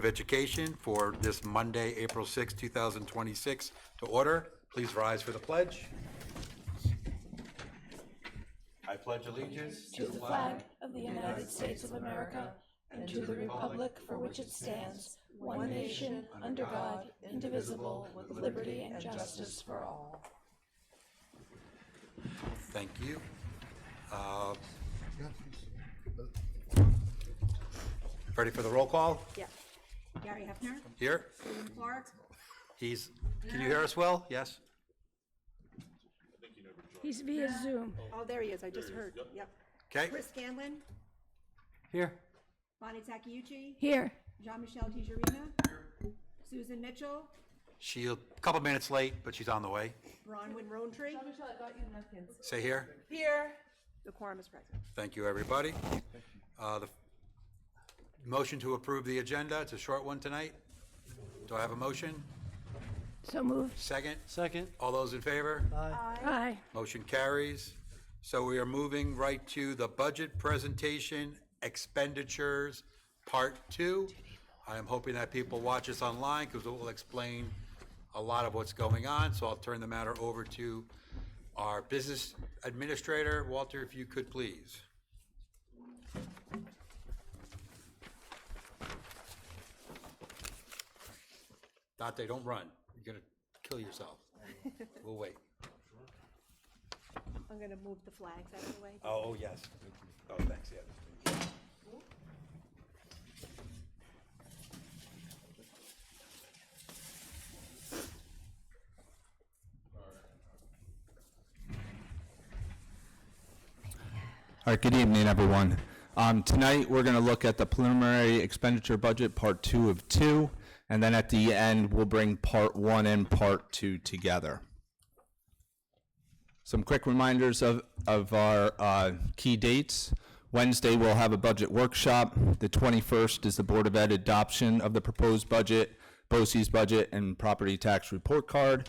of Education for this Monday, April 6, 2026 to order. Please rise for the pledge. I pledge allegiance to the flag of the United States of America and to the republic for which it stands, one nation, under God, indivisible, with liberty and justice for all. Thank you. Ready for the roll call? Yeah. Gary Hefner. Here. William Clark. Can you hear us well? Yes? He's via Zoom. Oh, there he is. I just heard. Yep. Okay. Chris Scanlon. Here. Bonnie Takeuchi. Here. Jean-Michel Tijerina. Susan Mitchell. She's a couple minutes late, but she's on the way. Bronwyn Rowntree. Say here. Here. The quorum is present. Thank you, everybody. The motion to approve the agenda. It's a short one tonight. Do I have a motion? So moved. Second? Second. All those in favor? Aye. Motion carries. So we are moving right to the budget presentation, expenditures, part 2. I am hoping that people watch us online because it will explain a lot of what's going on. So I'll turn the matter over to our business administrator. Walter, if you could please. Dante, don't run. You're going to kill yourself. We'll wait. I'm going to move the flags out of the way. Oh, yes. Oh, thanks, yeah. All right, good evening, everyone. Tonight, we're going to look at the preliminary expenditure budget, part 2 of 2, and then at the end, we'll bring part 1 and part 2 together. Some quick reminders of our key dates. Wednesday, we'll have a budget workshop. The 21st is the Board of Ed adoption of the proposed budget, BOCES budget, and property tax report card.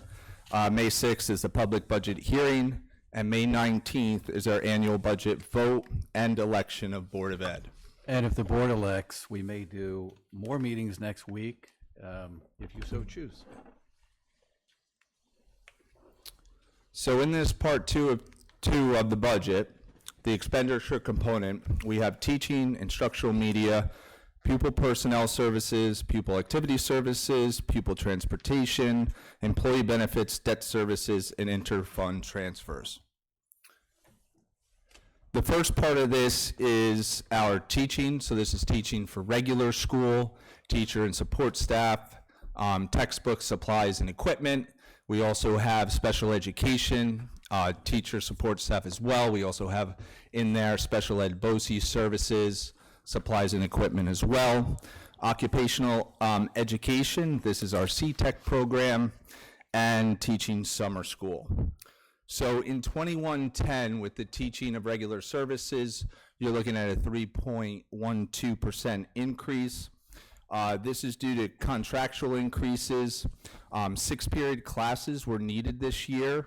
May 6th is the public budget hearing. And May 19th is our annual budget vote and election of Board of Ed. And if the board elects, we may do more meetings next week, if you so choose. So in this part 2 of the budget, the expenditure component, we have teaching, instructional media, pupil personnel services, pupil activity services, pupil transportation, employee benefits, debt services, and inter-fund transfers. The first part of this is our teaching. So this is teaching for regular school, teacher and support staff, textbooks, supplies, and equipment. We also have special education, teacher support staff as well. We also have in there special ed BOCES services, supplies and equipment as well. Occupational education, this is our CTEC program, and teaching summer school. So in 2110, with the teaching of regular services, you're looking at a 3.12% increase. This is due to contractual increases. 6-period classes were needed this year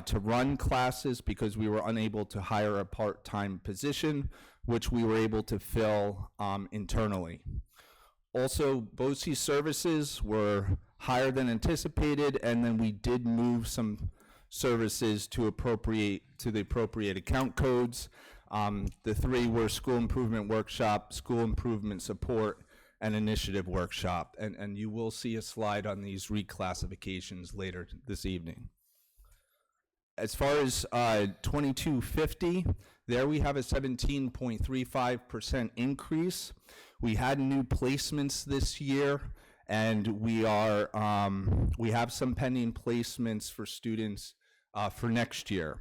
to run classes because we were unable to hire a part-time position, which we were able to fill internally. Also, BOCES services were higher than anticipated, and then we did move some services to the appropriate account codes. The 3 were school improvement workshop, school improvement support, and initiative workshop. And you will see a slide on these reclassifications later this evening. As far as 2250, there we have a 17.35% increase. We had new placements this year, and we have some pending placements for students for next year.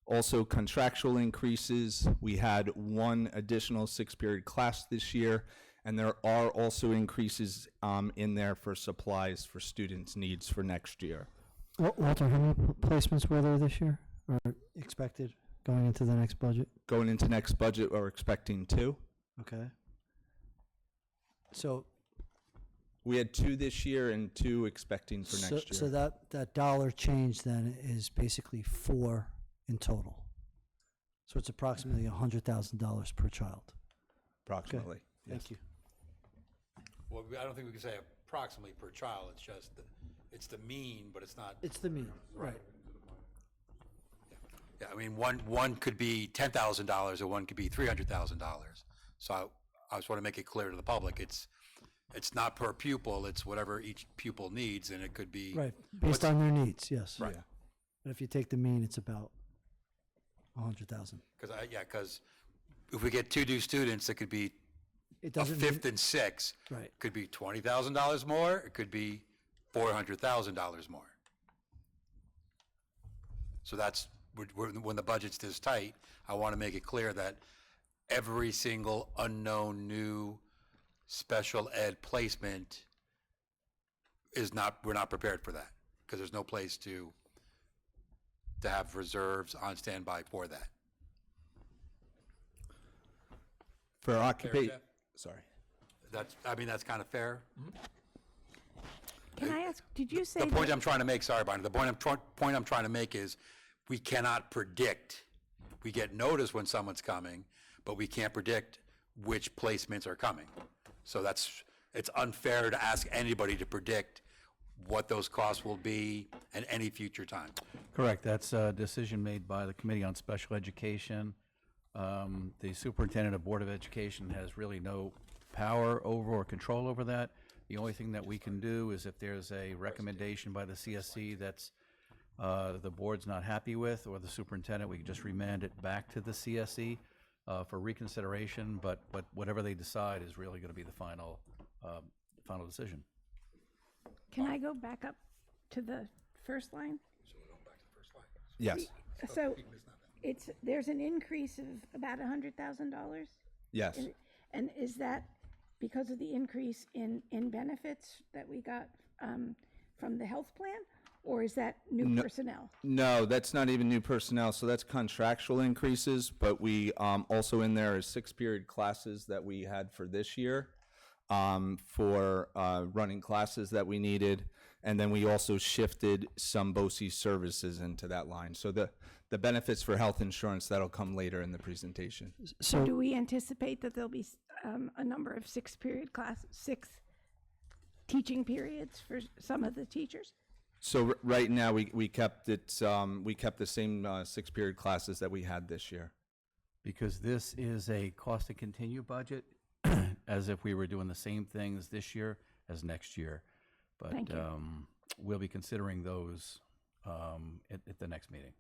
Also, contractual increases. We had 1 additional 6-period class this year, and there are also increases in there for supplies for students' needs for next year. Walter, how many placements were there this year, or expected going into the next budget? Going into next budget, we're expecting 2. Okay. So we had 2 this year and 2 expecting for next year. So that dollar change then is basically 4 in total. So it's approximately $100,000 per child. Approximately. Okay. Thank you. Well, I don't think we can say approximately per child, it's just, it's the mean, but it's not. It's the mean, right. Yeah, I mean, one could be $10,000 or one could be $300,000. So I just want to make it clear to the public, it's not per pupil, it's whatever each pupil needs, and it could be. Right, based on their needs, yes. Right. But if you take the mean, it's about 100,000. Because if we get 2 new students, it could be It a doesn't fifth mean, and sixth. right, Could be $20,000 more, it could be $400,000 more. So that's, when the budget's this tight, I want to make it clear that every single unknown new special ed placement we're not prepared for that, because there's no place to have reserves on standby for that. For occupation, Jeff? sorry. That's kind of fair. Can I ask, did you say The point that- I'm trying to make, sorry, Bonnie, the point I'm trying to make is, we cannot predict. We get notice when someone's coming, but we can't predict which placements are coming. So it's unfair to ask anybody to predict what those costs will be at any future time. Correct. That's a decision made by the Committee on Special Education. The Superintendent of Board of Education has really no power over or control over that. The only thing that we can do is if there's a recommendation by the CSC that's the board's not happy with, or the superintendent, we can just remand it back to the CSE for reconsideration, but whatever they decide is really going to be the final decision. can I go back up to the first line? Yes, So there's an increase of about $100,000? yes. And is that because of the increase in benefits that we got from the health plan? Or is that new personnel? No, that's not even new personnel, so that's contractual increases, but we, also in there is 6-period classes that we had for this year, for running classes that we needed, and then we also shifted some BOCES services into that line. So the benefits for health insurance, that'll come later in the presentation. So do we anticipate that there'll be a number of 6 teaching periods for some of the teachers? So right now, we kept it, we kept the same 6-period classes that we had this year. Because this is a cost to continue budget, as if we were doing the same things this year as next year. But Thank you. we'll be considering those at the next meeting.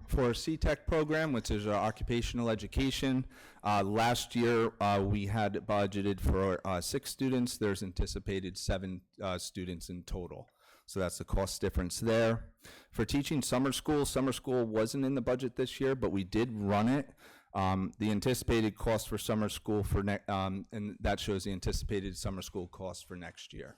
For our CTEC program, which is our occupational education, last year we had budgeted for 6 students. There's anticipated 7 students in total. So that's the cost difference there. For teaching summer school wasn't in the budget this year, but we did run it. The anticipated cost for summer school and that shows the anticipated summer school cost for next year.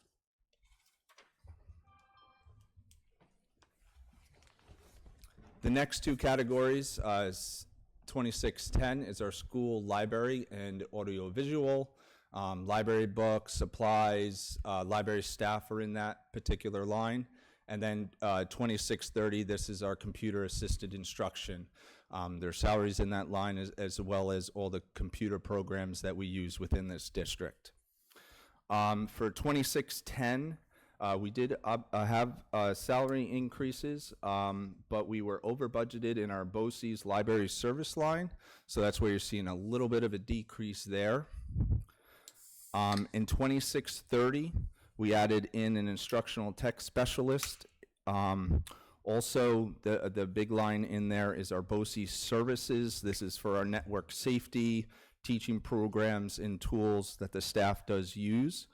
The next 2 categories is 2610 is our school library and audiovisual. Library books, supplies, library staff are in that particular line. And then 2630, this is our computer-assisted instruction. There's salaries in that line as well as all the computer programs that we use within this district. For 2610, we did have salary increases, but we were over budgeted in our BOCES library service line, so that's where you're seeing a little bit of a decrease there. In 2630, we added in an instructional tech specialist. Also, the big line in there is our BOCES services. This is for our network safety, teaching programs, and tools that the staff does use.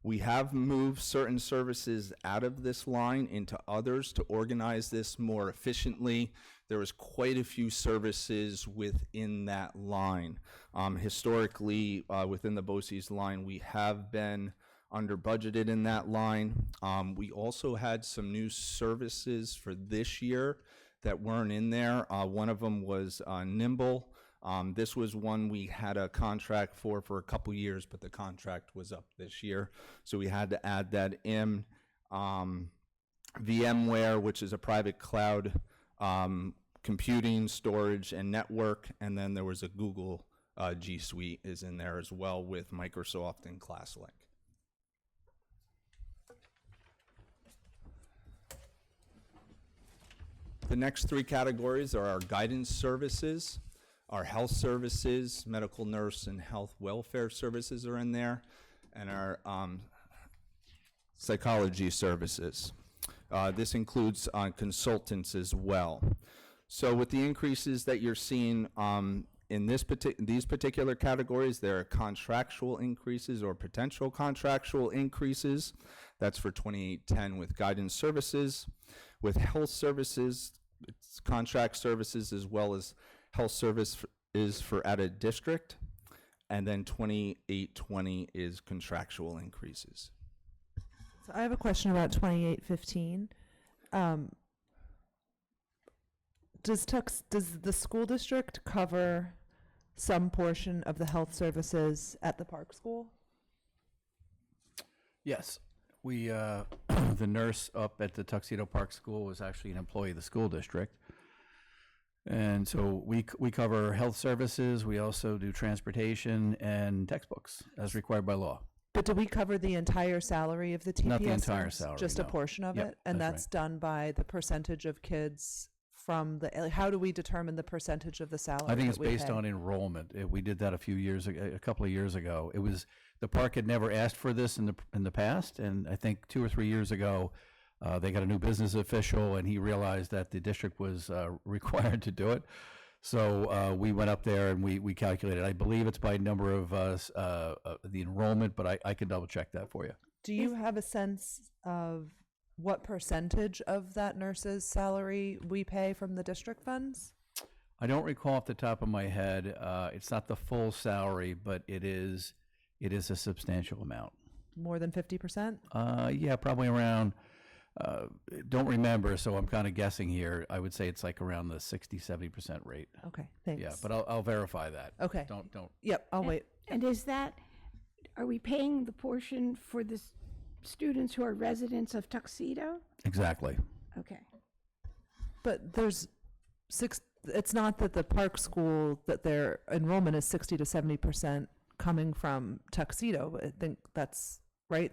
We have moved certain services out of this line into others to organize this more efficiently. There was quite a few services within that line. Historically, within the BOCES line, we have been under budgeted in that line. We also had some new services for this year that weren't in there. One of them was Nimble. This was one we had a contract for a couple years, but the contract was up this year, so we had to add that in. VMware, which is a private cloud computing, storage, and network, and then there was a Google G Suite is in there as well with Microsoft and ClassLink. The next three categories are our guidance services, our health services, medical nurse and health welfare services are in there, and our psychology services. This includes consultants as well. So with the increases that you're seeing in these particular categories, there are contractual increases or potential contractual increases. That's for 2810 with guidance services. With health services, it's contract services as well as health service is for added district. And then 2820 is contractual increases. So I have a question about 2815. Does the school district cover some portion of the health services at the Park School? Yes, we, the nurse up at the Tuxedo Park School was actually an employee of the school district. And so we cover health services, we also do transportation and textbooks as required by law. But do we cover the entire salary of the TPS? Not the entire nurse? salary, Just a no. portion of Yep, it? And that's that's done by the percentage of kids from the, like, how do we determine the percentage of the salary I think that it's we based pay? on enrollment. We did that a couple of years ago. It was, the park had never asked for this in the past, and I think 2 or 3 years ago, they got a new business official, and he realized that the district was required to do it. So we went up there and we calculated. I believe it's by number of the enrollment, but I can double check that for you. Do you have a sense of what percentage of that nurse's salary we pay from the district funds? I don't recall off the top of my head. It's not the full salary, but it is a substantial amount. More than 50%? Yeah, probably around. Don't remember, so I'm kind of guessing here. I would say it's like around the 60-70% rate. Okay, thanks. Yeah, but I'll verify that. Okay. Don't. Yep, I'll wait. And is that, are we paying the portion for the students who are residents of Tuxedo? Exactly. Okay. But there's it's not that the Park School, that their enrollment is 60 to 70% coming from Tuxedo. I think that's right.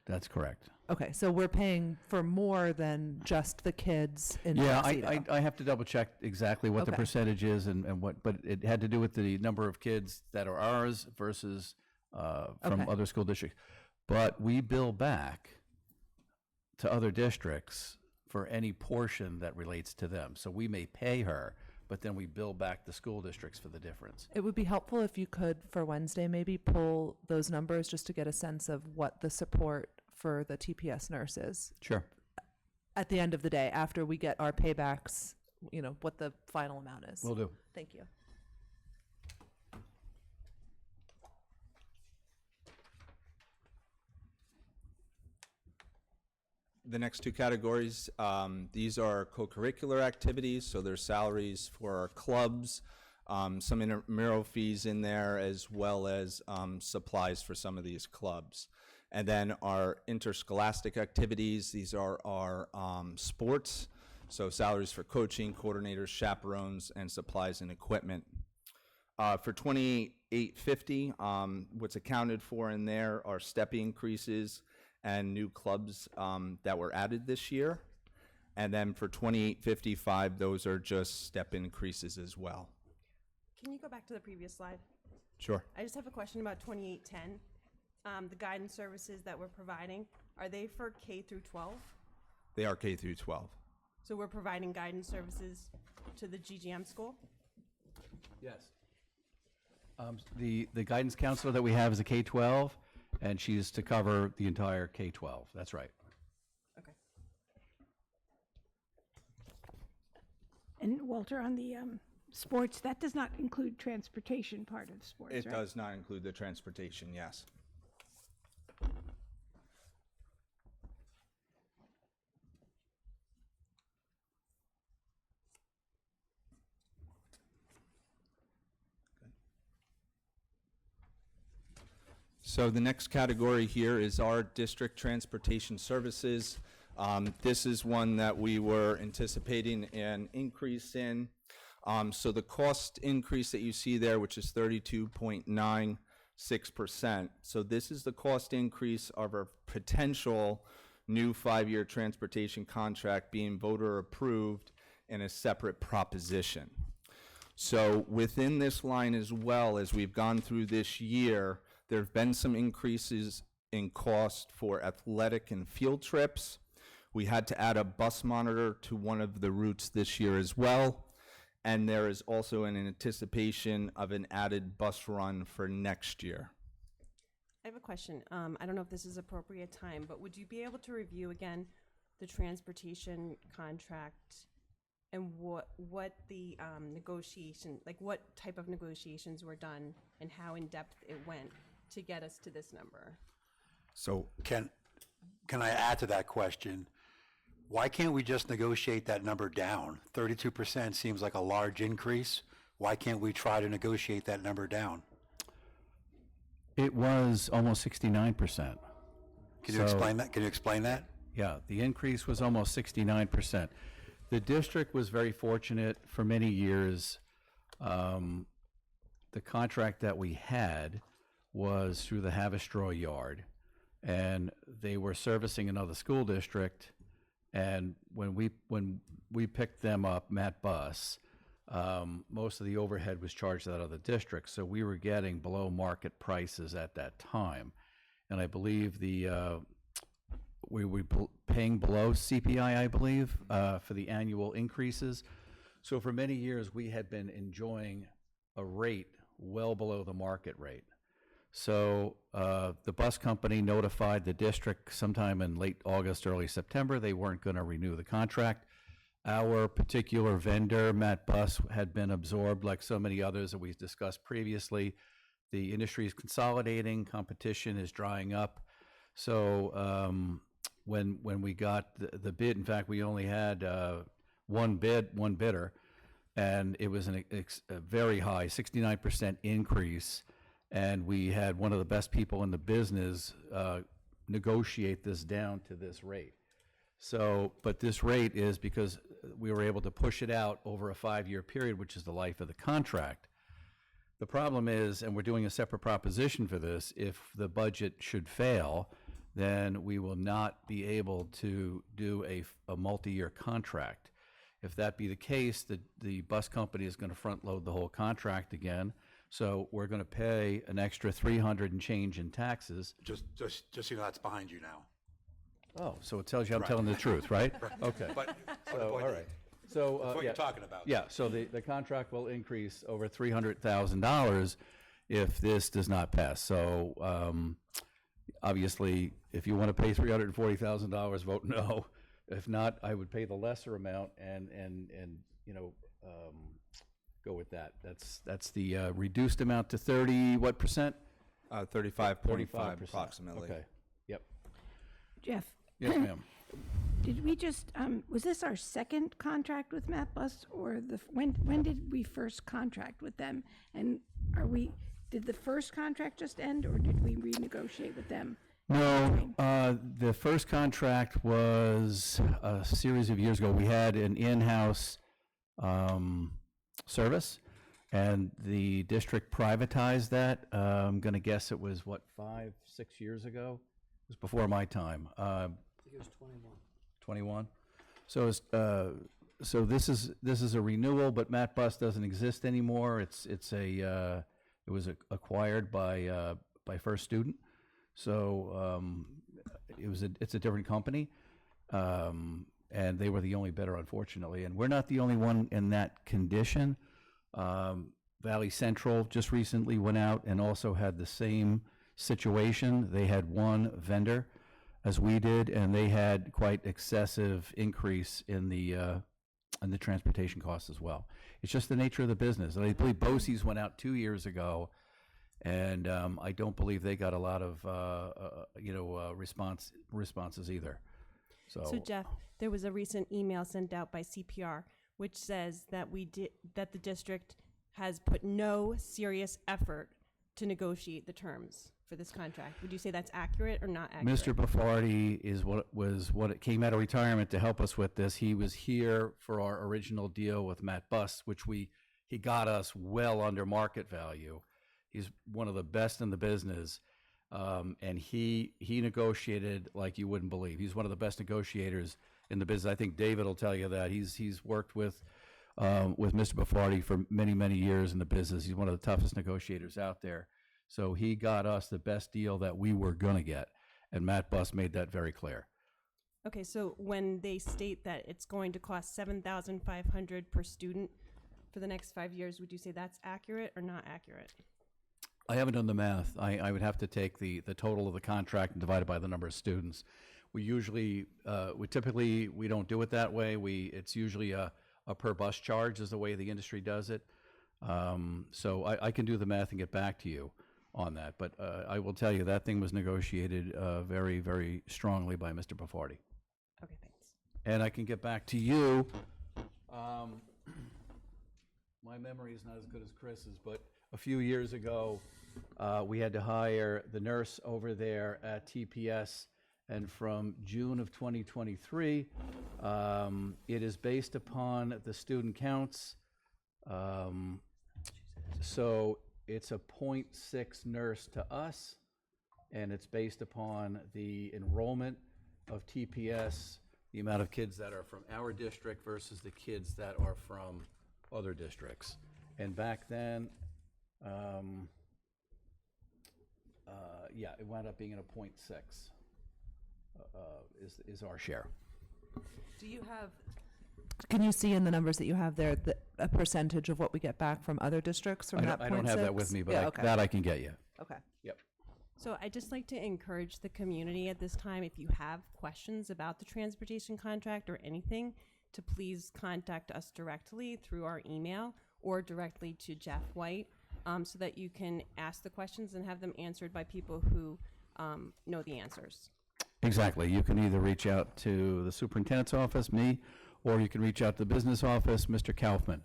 That's correct. Okay, so we're paying for more than just the kids in Yeah, Tuxedo. I have to double check exactly what the Okay. percentage is and what, but it had to do with the number of kids that are ours versus from Okay. other school districts. But we bill back to other districts for any portion that relates to them. So we may pay her, but then we bill back the school districts for the difference. It would be helpful if you could, for Wednesday, maybe pull those numbers just to get a sense of what the support for the TPS nurses Sure. at the end of the day, after we get our paybacks, what the final amount is. Will do. Thank you. The next two categories, these are co-curricular activities, so there's salaries for our clubs, some intramural fees in there, as well as supplies for some of these clubs. And then our interscholastic activities, these are our sports, so salaries for coaching, coordinators, chaperones, and supplies and equipment. For 2850, what's accounted for in there are step increases and new clubs that were added this year. And then for 2855, those are just step increases as well. Can you go back to the previous slide? Sure. I just have a question about 2810. The guidance services that we're providing, are they for K through 12? They are K through 12. So we're providing guidance services to the GGM school? Yes. The guidance counselor that we have is a K-12, and she's to cover the entire K-12. That's right. Okay. And Walter, on the sports, that does not include transportation part of sports, It right? does not include the transportation, yes. So the next category here is our district transportation services. This is one that we were anticipating an increase in. So the cost increase that you see there, which is 32.96%. So this is the cost increase of our potential new 5-year transportation contract being voter approved in a separate proposition. So within this line as well, as we've gone through this year, there have been some increases in cost for athletic and field trips. We had to add a bus monitor to one of the routes this year as well. And there is also an anticipation of an added bus run for next year. I have a question. I don't know if this is appropriate time, but would you be able to review again the transportation contract and what the negotiation, like what type of negotiations were done and how in depth it went to get us to this number? So Can I add to that question? Why can't we just negotiate that number down? 32% seems like a large increase. Why can't we try to negotiate that number down? It was almost 69%. Can you explain that? Can you explain that? Yeah, the increase was almost 69%. The district was very fortunate for many years. The contract that we had was through the Havistraw Yard, and they were servicing another school district. And when we picked them up, Matt Bus, most of the overhead was charged out of the district, so we were getting below market prices at that time. And I believe we were paying below CPI, I believe, for the annual increases. So for many years, we had been enjoying a rate well below the market rate. So the bus company notified the district sometime in late August, early September, they weren't going to renew the contract. Our particular vendor, Matt Bus, had been absorbed like so many others that we've discussed previously. The industry is consolidating, competition is drying up. So when we got the bid, in fact, we only had one bidder, and it was a very high, 69% increase. And we had one of the best people in the business negotiate this down to this rate. So, but this rate is because we were able to push it out over a 5-year period, which is the life of the contract. The problem is, and we're doing a separate proposition for this, if the budget should fail, then we will not be able to do a multi-year contract. If that be the case, the bus company is going to front load the whole contract again. So we're going to pay an extra $300 and change in taxes. Just so you know, that's behind you now. Oh, so it tells you I'm Right. telling the truth, right? Okay. But So, the point all is- right. So, That's what yeah. you're talking about. Yeah, so the contract will increase over $300,000 if this does not pass. So, obviously, if you want to pay $340,000, vote no. If not, I would pay the lesser amount and go with that. That's the reduced amount to 30, what percent? 35.5 approximately. Okay, yep. Jeff, Yes, ma'am. did we just, was this our second contract with Matt Bus, or when did we first contract with them? And did the first contract just end, or did we renegotiate with them? No, the first contract was a series of years ago. We had an in-house service, and the district privatized that. I'm going to guess it was, 5-6 years ago? It was before my time. I think it was 21. 21. So this is a renewal, but Matt Bus doesn't exist anymore. It was acquired by First Student. So it's a different company, and they were the only bidder, unfortunately. And we're not the only one in that condition. Valley Central just recently went out and also had the same situation. They had one vendor, as we did, and they had quite excessive increase in the transportation costs as well. It's just the nature of the business. And I believe BOCES went out 2 years ago, and I don't believe they got a lot of responses either. So Jeff, there was a recent email sent out by CPR which says that the district has put no serious effort to negotiate the terms for this contract. Would you say that's accurate or not accurate? Mr. Baffardi is what it came out of retirement to help us with this. He was here for our original deal with Matt Buss, which he got us well under market value. He's one of the best in the business. And he negotiated like you wouldn't believe. He's one of the best negotiators in the business. I think David will tell you that. He's worked with Mr. Baffardi for many, many years in the business. He's one of the toughest negotiators out there. So he got us the best deal that we were going to get. And Matt Buss made that very clear. Okay, so when they state that it's going to cost $7,500 per student for the next 5 years, would you say that's accurate or not accurate? I haven't done the math. I would have to take the total of the contract and divide it by the number of students. We usually, we don't do it that way. It's usually a per bus charge is the way the industry does it. So I can do the math and get back to you on that. But I will tell you that thing was negotiated very, very strongly by Mr. Baffardi. Okay, thanks. And I can get back to you. My memory is not as good as Chris's, but a few years ago, we had to hire the nurse over there at TPS, and from June of 2023, it is based upon the student counts. So it's a 0.6 nurse to us, and it's based upon the enrollment of TPS, the amount of kids that are from our district versus the kids that are from other districts. And back then, it wound up being at a 0.6 is our share. Do you have, can you see in the numbers that you have there a percentage of what we get back from other districts from that 0.6? I don't have that with me, but Yeah, okay. that I can get you. Okay. Yep. So I'd just like to encourage the community at this time, if you have questions about the transportation contract or anything, to please contact us directly through our email or directly to Jeff White, so that you can ask the questions and have them answered by people who know the answers. Exactly. You can either reach out to the superintendent's office, me, or you can reach out to the business office, Mr. Kaufman.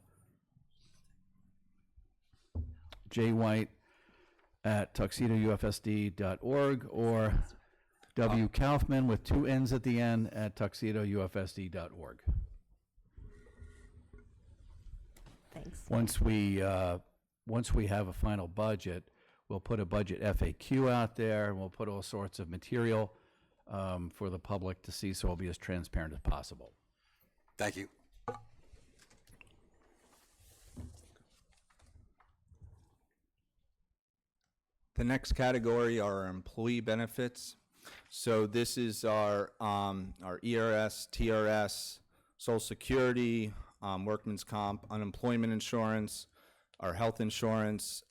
J. White at tuxedoufsd.org, or W. Kaufman with 2 N's at the end at tuxedoufsd.org. Thanks. Once we have a final budget, we'll put a budget FAQ out there, and we'll put all sorts of material for the public to see, so it'll be as transparent as possible. Thank you. The next category are our employee benefits. So this is our ERS, TRS, Social Security, workman's comp, unemployment insurance, our health insurance,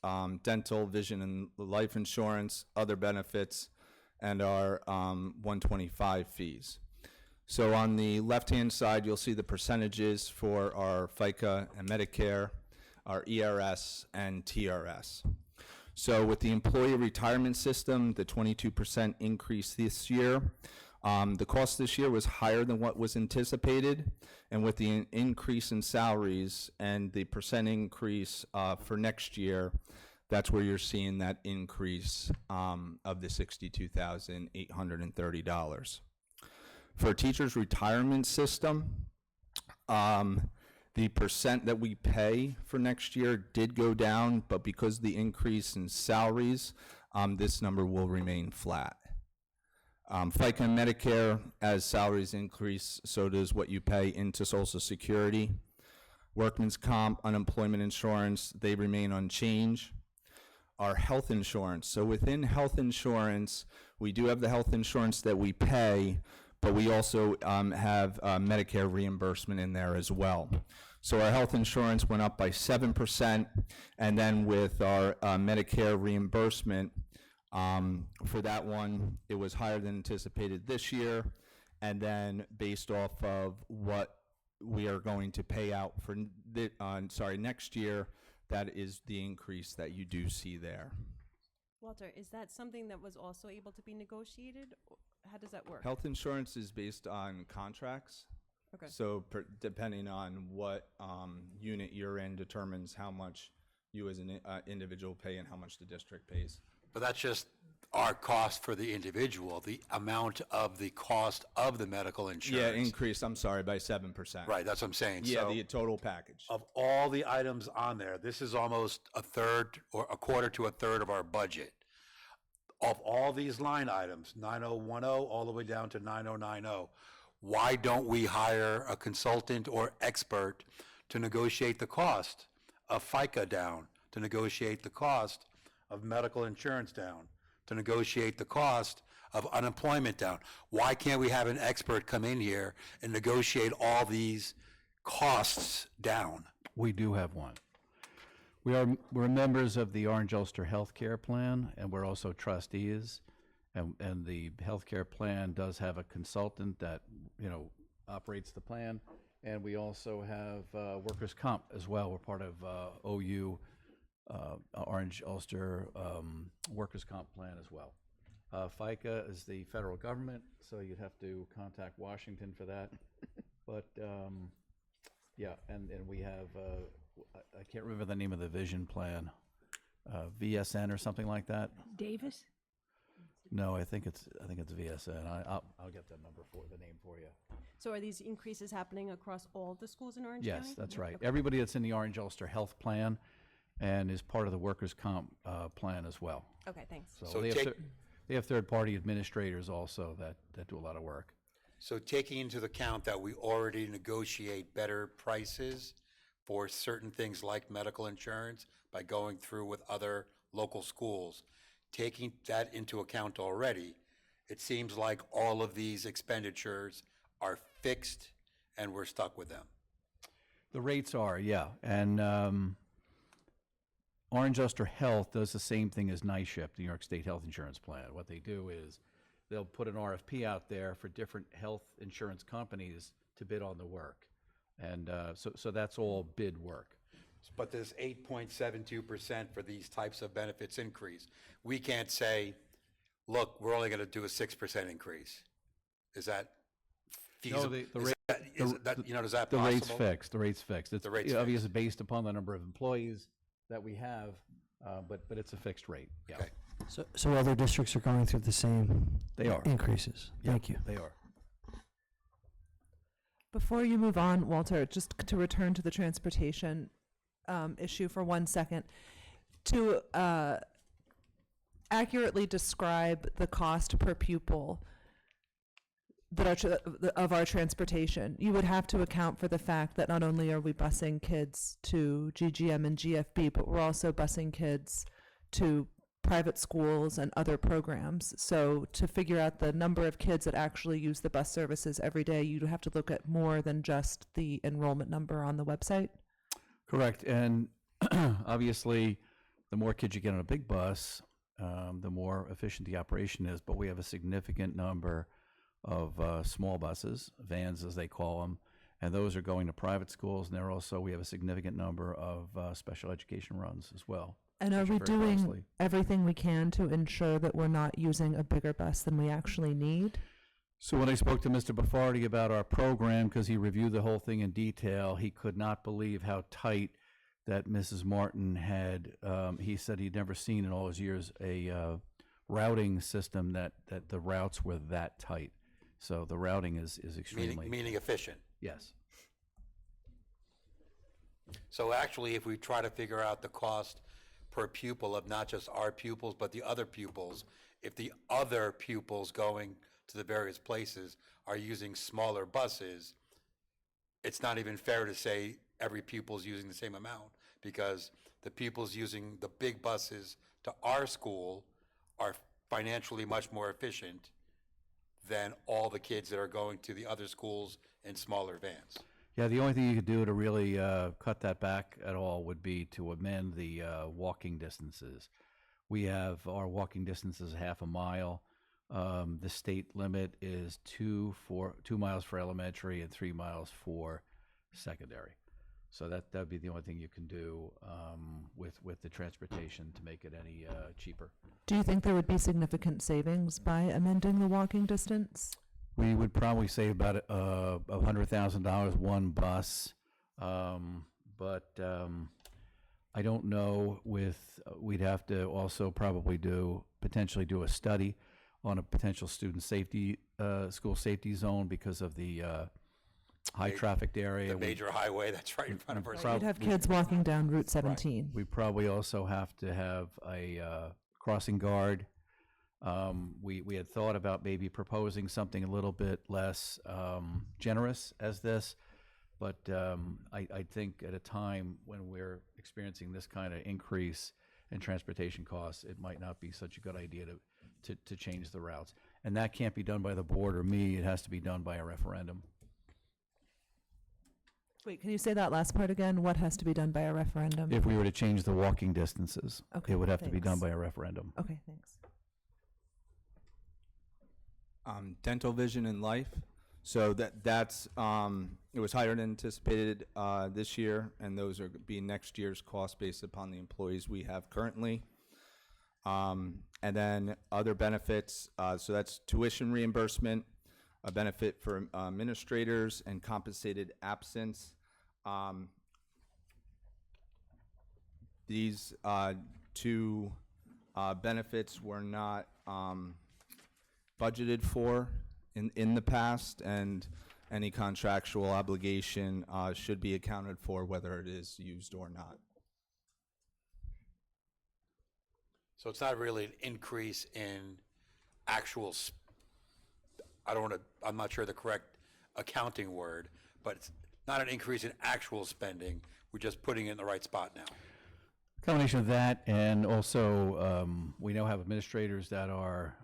dental, vision, and life insurance, other benefits, and our 125 fees. So on the left-hand side, you'll see the percentages for our FICA and Medicare, our ERS and TRS. So with the employee retirement system, the 22% increase this year, the cost this year was higher than what was anticipated, and with the increase in salaries and the percent increase for next year, that's where you're seeing that increase of the $62,830. For a teacher's retirement system, the percent that we pay for next year did go down, but because of the increase in salaries, this number will remain flat. FICA and Medicare, as salaries increase, so does what you pay into Social Security. Workman's comp, unemployment insurance, they remain unchanged. Our health insurance, so within health insurance, we do have the health insurance that we pay, but we also have Medicare reimbursement in there as well. So our health insurance went up by 7%, and then with our Medicare reimbursement, for that one, it was higher than anticipated this year, and then based off of what we are going to pay out for next year, that is the increase that you do see there. Walter, is that something that was also able to be negotiated? How does that work? Health insurance is based on contracts. Okay. So depending on what unit you're in determines how much you as an individual pay and how much the district pays. But that's just our cost for the individual, the amount of the cost of the medical Yeah, insurance. increased, I'm sorry, by 7%. Right, that's what I'm saying. Yeah, So the total package. of all the items on there, this is almost a third or a quarter to a third of our budget. Of all these line items, 9010 all the way down to 9090, why don't we hire a consultant or expert to negotiate the cost of FICA down, to negotiate the cost of medical insurance down, to negotiate the cost of unemployment down? Why can't we have an expert come in here and negotiate all these costs down? We do have one. We're members of the Orange Ulster Healthcare Plan, and we're also trustees. And the healthcare plan does have a consultant that, operates the plan. And we also have workers' comp as well. We're part of OU, Orange Ulster workers' comp plan as well. FICA is the federal government, so you'd have to contact Washington for that. But, yeah, and we have, I can't remember the name of the vision plan, VSN or something like that. Davis? No, I think it's VSN. I'll get that name for you. So are these increases happening across all of the schools in Orange County? Yes, that's right. Okay. Everybody that's in the Orange Ulster Health Plan and is part of the workers' comp plan as well. Okay, thanks. So They have third-party administrators also that do a lot of work. So taking into account that we already negotiate better prices for certain things like medical insurance by going through with other local schools, taking that into account already, it seems like all of these expenditures are fixed and we're stuck with them. The rates are, yeah. And Orange Ulster Health does the same thing as NYSHIP, the New York State Health Insurance Plan. What they do is they'll put an RFP out there for different health insurance companies to bid on the work. And so that's all bid work. But this 8.72% for these types of benefits increase, we can't say, look, we're only going to do a 6% increase. Is that feasible? Is that The possible? rate's fixed. The rate's fixed. It's The rate's obviously based upon the number of employees that we have, but it's a fixed rate. Yeah, Okay. So other districts are going through the same They are. increases? Yeah, Thank you. They are. Before you move on, Walter, just to return to the transportation issue for 1 second, to accurately describe the cost per pupil of our transportation, you would have to account for the fact that not only are we busing kids to GGM and GFB, but we're also busing kids to private schools and other programs. So to figure out the number of kids that actually use the bus services every day, you'd have to look at more than just the enrollment number on the website. Correct. And obviously, the more kids you get on a big bus, the more efficient the operation is. But we have a significant number of small buses, vans as they call them, and those are going to private schools. And we have a significant number of special education runs as well. And are which we very doing costly. everything we can to ensure that we're not using a bigger bus than we actually need? So when I spoke to Mr. Baffardi about our program, because he reviewed the whole thing in detail, he could not believe how tight that Mrs. Martin had. He said he'd never seen in all his years a routing system that the routes were that tight. So the routing is extremely... Meaning efficient. Yes. So actually, if we try to figure out the cost per pupil of not just our pupils, but the other pupils, if the other pupils going to the various places are using smaller buses, it's not even fair to say every pupil's using the same amount, because the pupils using the big buses to our school are financially much more efficient than all the kids that are going to the other schools in smaller vans. Yeah, the only thing you could do to really cut that back at all would be to amend the walking distances. We have our walking distance is half a mile. The state limit is 2 miles for elementary and 3 miles for secondary. So that'd be the only thing you can do with the transportation to make it any cheaper. Do you think there would be significant savings by amending the walking distance? We would probably save about $100,000 one bus, but I don't know we'd have to also probably potentially do a study on a potential student safety, school safety zone because of the high trafficked area. The major highway that's right in front of our You'd school. have kids walking down Route 17. We probably also have to have a crossing guard. We had thought about maybe proposing something a little bit less generous as this, but I think at a time when we're experiencing this kind of increase in transportation costs, it might not be such a good idea to change the routes. And that can't be done by the board or me, it has to be done by a referendum. Wait, can you say that last part again? What has to be done by a referendum? If we were to change the walking distances, Okay, it would have to be done thanks. by a referendum. Okay, thanks. Dental, vision, and life. So that's it was higher than anticipated this year, and those are being next year's cost based upon the employees we have currently. And then other benefits, so that's tuition reimbursement, a benefit for administrators, and compensated absence. These two benefits were not budgeted for in the past, and any contractual obligation should be accounted for whether it is used or not. So it's not really an increase in actual, I'm not sure the correct accounting word, but it's not an increase in actual spending. We're just putting it in the right spot now. Combination of that, and also we now have administrators that are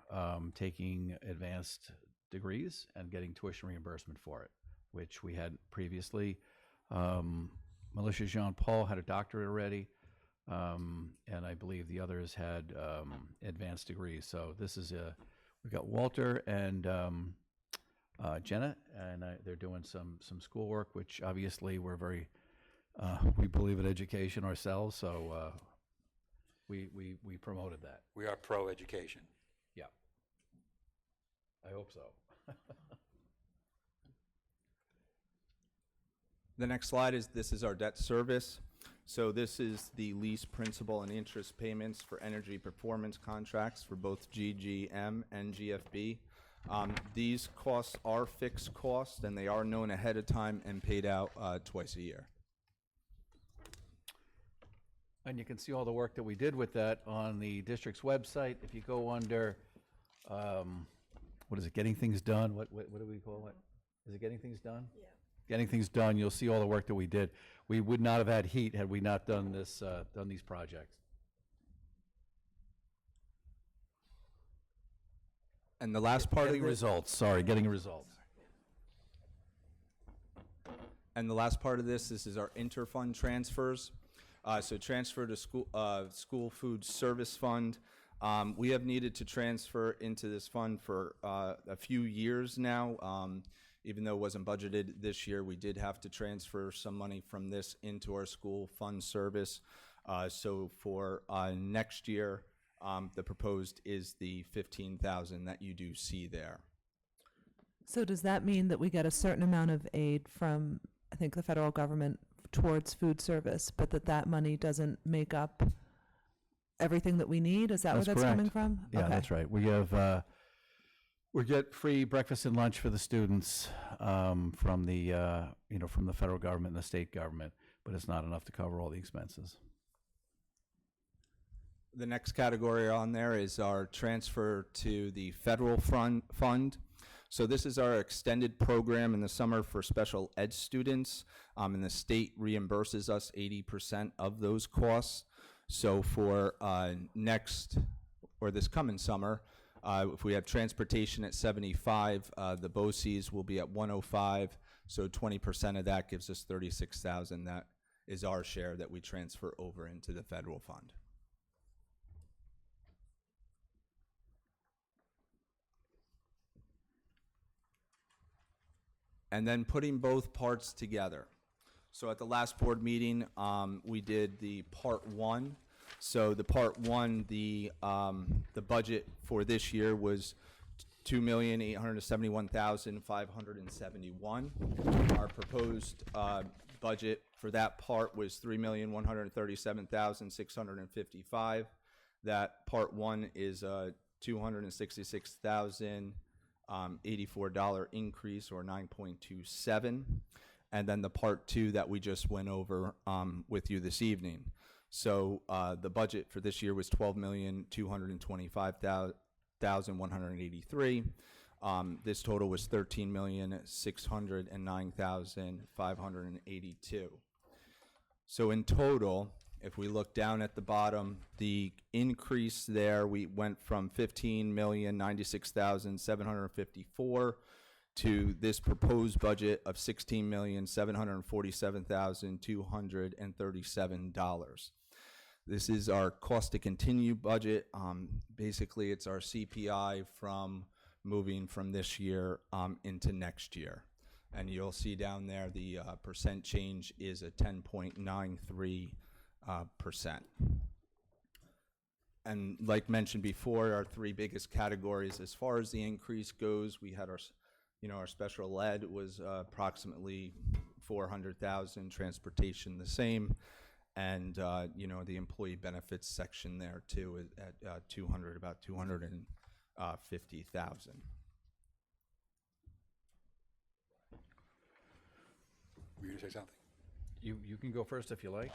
taking advanced degrees and getting tuition reimbursement for it, which we had previously. Melissa Jean-Paul had a doctorate already, and I believe the others had advanced degrees. So this is we've got Walter and Jenna, and they're doing some schoolwork, which obviously we're very we believe in education ourselves, so we promoted that. We are pro-education. Yeah, I hope so. The next slide this is our debt service. So this is the lease, principal, and interest payments for energy performance contracts for both GGM and GFB. These costs are fixed costs, and they are known ahead of time and paid out twice a year. And you can see all the work that we did with that on the district's website. If you go under, what is it, Getting Things Done? What do we call it? Is it Getting Things Done? Yeah. Getting Things Done, you'll see all the work that we did. We would not have had heat had we not done these projects. And the last part of Getting this, results, sorry, getting results. and the last part of this is our interfund transfers. So transfer to school food service fund. We have needed to transfer into this fund for a few years now. Even though it wasn't budgeted this year, we did have to transfer some money from this into our school fund service. So for next year, the proposed is the $15,000 that you do see there. So does that mean that we get a certain amount of aid from, I think, the federal government towards food service, but that money doesn't make up everything that we need? Is that where that's coming from? Yeah, Okay. that's right. We have we get free breakfast and lunch for the students from the from the federal government and the state government, but it's not enough to cover all the expenses. The next category on there is our transfer to the federal fund. So this is our extended program in the summer for special ed students, and the state reimburses us 80% of those costs. So for this coming summer, if we have transportation at 75, the BOCES will be at 105. So 20% of that gives us 36,000. That is our share that we transfer over into the federal fund. And then putting both parts together. So at the last board meeting, we did the part one. So the part one, the budget for this year was $2,871,571. Our proposed budget for that part was $3,137,655. That part one is a $266,084 increase, or 9.27. And then the part two that we just went over with you this evening. So the budget for this year was $12,225,183. This total was $13,609,582. So in total, if we look down at the bottom, the increase there, we went from $15,096,754 to this proposed budget of $16,747,237. This is our cost to continue budget. Basically, it's our CPI from moving from this year into next year. And you'll see down there the percent change is a 10.93%. And like mentioned before, our three biggest categories as far as the increase goes, we had our special ed was approximately 400,000, transportation the same, and the employee benefits section there too is at about 250,000. Were you going to say something? You can go first if you like.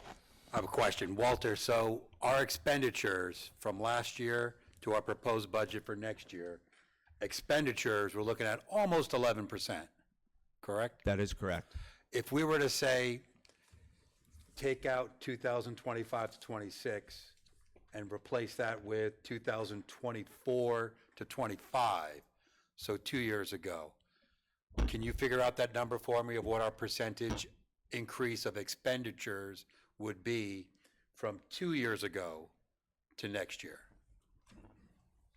I have a question. Walter, so our expenditures from last year to our proposed budget for next year, expenditures, we're looking at almost 11%, correct? That is correct. If we were to say, take out 2025 to 26 and replace that with 2024 to 25, so 2 years ago, can you figure out that number for me of what our percentage increase of expenditures would be from 2 years ago to next year?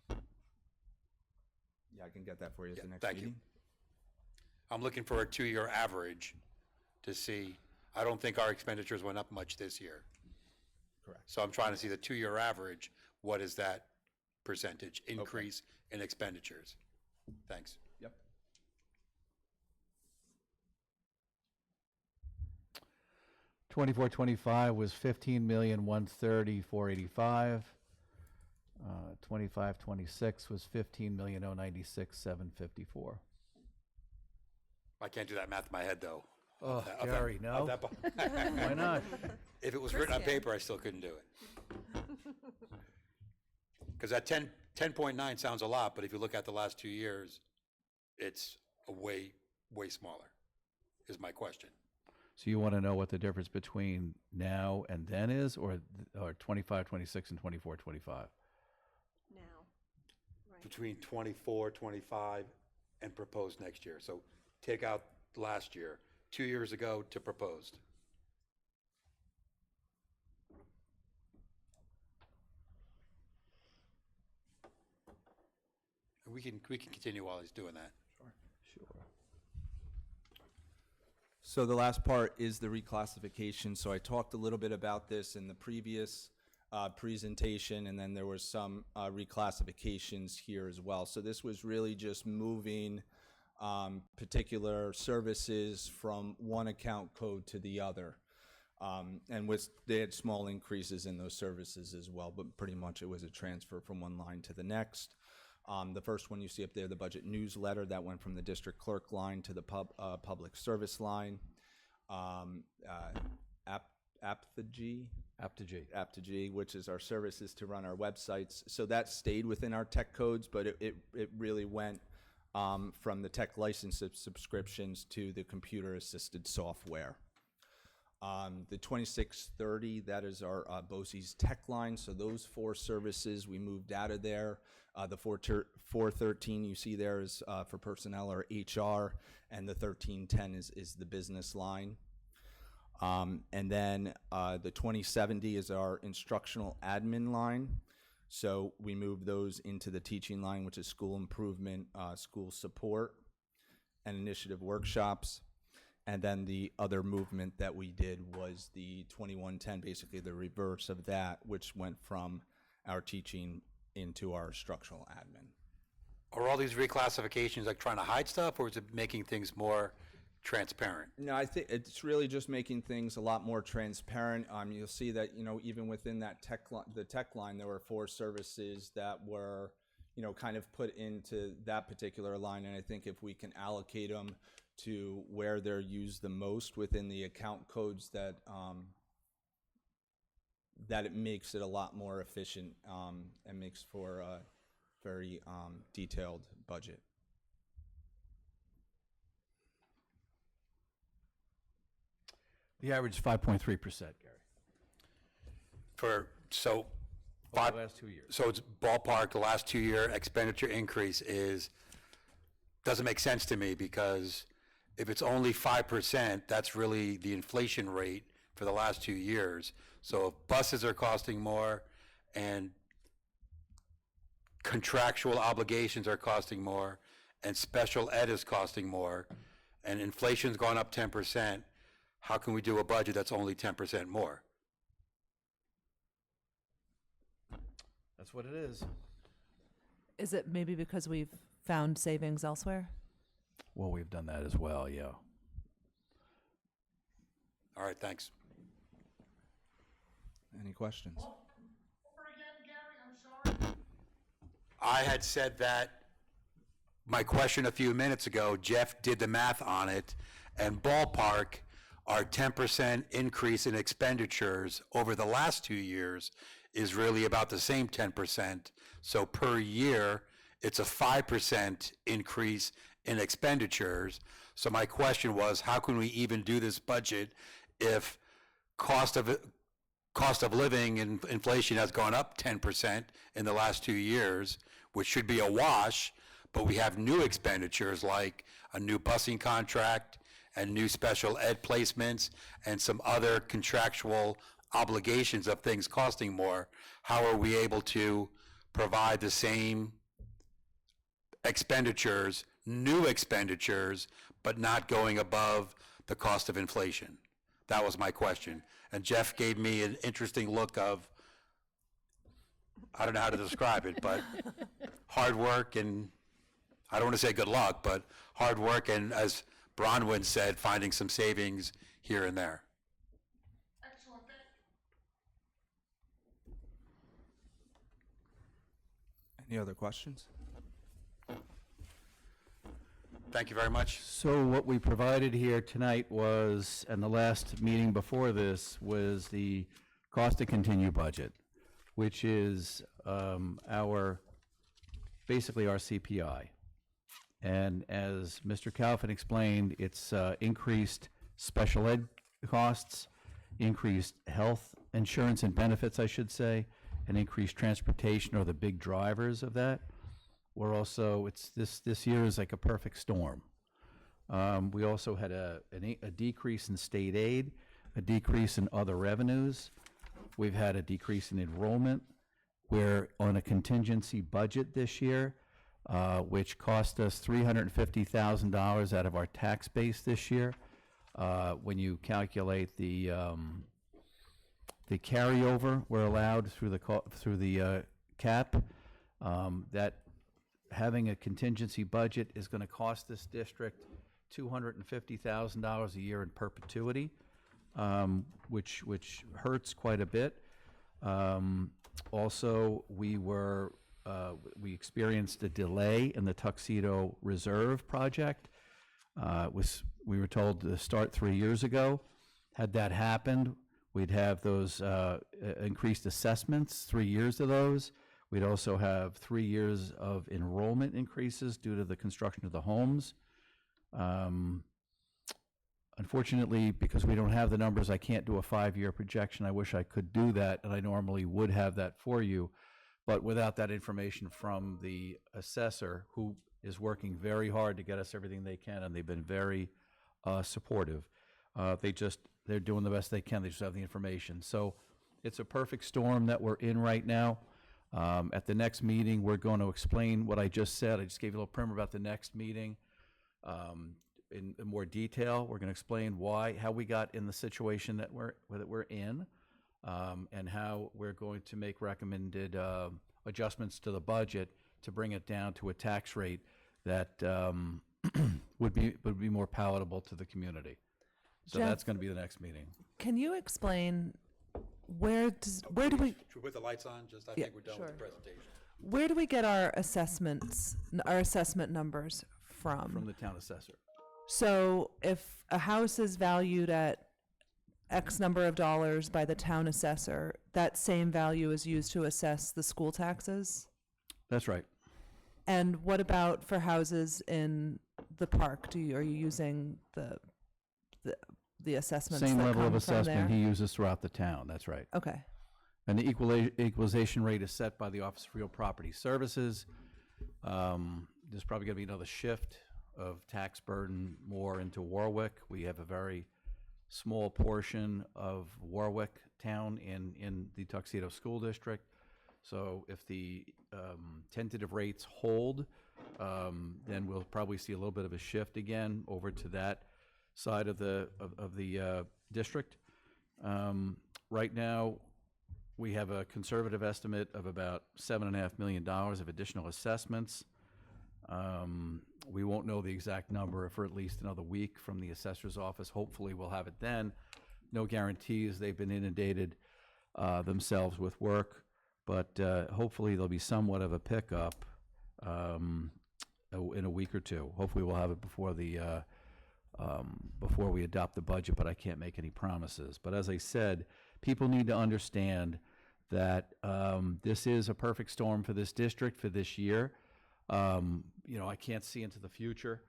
Yeah, I can get that for you at the next thank meeting. you. I'm looking for a 2-year average to see. I don't think our expenditures went up much this year. Correct. So I'm trying to see the 2-year average. What is that percentage increase in expenditures? Thanks. Yep. 24-25 was 15,130,485. 25-26 was 15,096,754. I can't do that math in my head, though. Oh, Gary, no. Why not? If it was written on paper, I still couldn't do it. Because that 10.9 sounds a lot, but if you look at the last 2 years, it's a way smaller, is my question. So you want to know what the difference between now and then is, or 25-26 and 24-25? Now, right. Between 24, 25, and proposed next year. So take out last year, 2 years ago to proposed. We can continue while he's doing that. Sure. So the last part is the reclassification. So I talked a little bit about this in the previous presentation, and then there was some reclassifications here as well. So this was really just moving particular services from one account code to the other. And they had small increases in those services as well, but pretty much it was a transfer from one line to the next. The first one you see up there, the budget newsletter, that went from the district clerk line to the public service line. Aptigee, which is our services to run our websites. So that stayed within our tech codes, but it really went from the tech license subscriptions to the computer-assisted software. The 2630, that is our BOCES tech line. So those four services we moved out of there. The 413 you see there is for personnel or HR, and the 1310 is the business line. And then the 2070 is our instructional admin line. So we moved those into the teaching line, which is school improvement, school support, and initiative workshops. And then the other movement that we did was the 2110, basically the reverse of that, which went from our teaching into our instructional admin. Are all these reclassifications like trying to hide stuff, or is it making things more transparent. No, I think it's really just making things a lot more transparent. You'll see that, even within that the tech line, there were 4 services that were, kind of put into that particular line. And I think if we can allocate them to where they're used the most within the account codes, that it makes it a lot more efficient, and makes for a very detailed budget. The average is 5.3%, Gary, over the last 2 years. So it's ballpark, the last 2-year expenditure increase doesn't make sense to me, because if it's only 5%, that's really the inflation rate for the last 2 years. So if buses are costing more and contractual obligations are costing more and special ed is costing more and inflation's gone up 10%, how can we do a budget that's only 10% more? That's what it is. Is it maybe because we've found savings elsewhere? Well, we've done that as well, yeah. All right, thanks. Any questions? I had said that my question a few minutes ago, Jeff did the math on it, and ballpark, our 10% increase in expenditures over the last 2 years is really about the same 10%. So per year, it's a 5% increase in expenditures. So my question was, how can we even do this budget if cost of living and inflation has gone up 10% in the last 2 years, which should be a wash, but we have new expenditures like a new busing contract and new special ed placements and some other contractual obligations of things costing more. How are we able to provide the same expenditures, new expenditures, but not going above the cost of inflation? That was my question. And Jeff gave me an interesting look of, I don't know how to describe it, but hard work and, I don't want to say good luck, but hard work and, as Bronwyn said, finding some savings here and there. Any other questions? Thank you very much. So what we provided here tonight was, and the last meeting before this, was the cost to continue budget, which is basically our CPI. And as Mr. Calvin explained, it's increased special ed costs, increased health insurance and benefits, I should say, and increased transportation are the big drivers of that. We're also, this year is like a perfect storm. We also had a decrease in state aid, a decrease in other revenues. We've had a decrease in enrollment. We're on a contingency budget this year, which cost us $350,000 out of our tax base this year. When you calculate the carryover we're allowed through the cap, that having a contingency budget is going to cost this district $250,000 a year in perpetuity, which hurts quite a bit. Also, we experienced a delay in the Tuxedo Reserve project. We were told to start 3 years ago. Had that happened, we'd have those increased assessments, 3 years of those. We'd also have 3 years of enrollment increases due to the construction of the homes. Unfortunately, because we don't have the numbers, I can't do a 5-year projection. I wish I could do that, and I normally would have that for you. But without that information from the assessor, who is working very hard to get us everything they can, and they've been very supportive. They're doing the best they can. They just have the information. So it's a perfect storm that we're in right now. At the next meeting, we're going to explain what I just said. I just gave you a little primer about the next meeting in more detail. We're going to explain how we got in the situation that we're in, and how we're going to make recommended adjustments to the budget to bring it down to a tax rate that would be more palatable to the community. So Jeff- that's going to be the next meeting. Can you explain where do we Should we put the lights on? Just, I Yeah, think we're done with the sure. presentation. where do we get our assessment numbers From the town assessor. So if a house is valued at X number of dollars by the town assessor, that same value is used to assess the school taxes? That's right. And what about for houses in the park? Are you using the assessments Same that level of come from assessment there? he uses throughout the town. That's right. Okay. And the equalization rate is set by the Office of Real Property Services. There's probably going to be another shift of tax burden more into Warwick. We have a very small portion of Warwick town in the Tuxedo School District. So if the tentative rates hold, then we'll probably see a little bit of a shift again over to that side of the district. Right now, we have a conservative estimate of about $7.5 million of additional assessments. We won't know the exact number for at least another week from the assessor's office. Hopefully, we'll have it then. No guarantees. They've been inundated themselves with work, but hopefully there'll be somewhat of a pickup in a week or two. Hopefully, we'll have it before we adopt the budget, but I can't make any promises. But as I said, people need to understand that this is a perfect storm for this district for this year. I can't see into the future.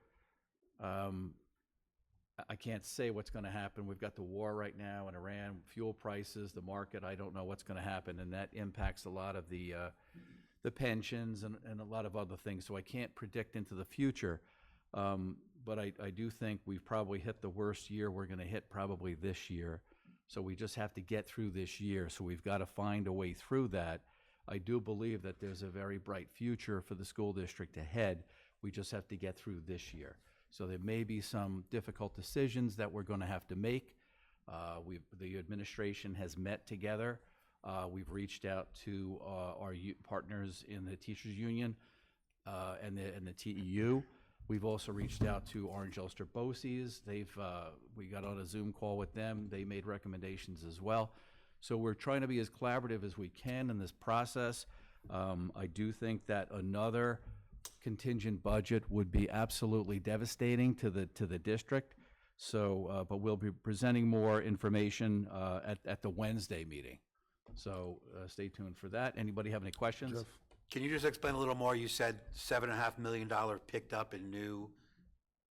I can't say what's going to happen. We've got the war right now in Iran, fuel prices, the market. I don't know what's going to happen, and that impacts a lot of the pensions and a lot of other things. So I can't predict into the future. But I do think we've probably hit the worst year we're going to hit probably this year. So we just have to get through this year. So we've got to find a way through that. I do believe that there's a very bright future for the school district ahead. We just have to get through this year. So there may be some difficult decisions that we're going to have to make. The administration has met together. We've reached out to our partners in the teachers union and the TEU. We've also reached out to Orange Ulster BOCES. We got on a Zoom call with them. They made recommendations as well. So we're trying to be as collaborative as we can in this process. I do think that another contingent budget would be absolutely devastating to the district. So, but we'll be presenting more information at the Wednesday meeting. So stay tuned for that. Anybody have any questions? Jeff? Can you just explain a little more? You said $7.5 million picked up in new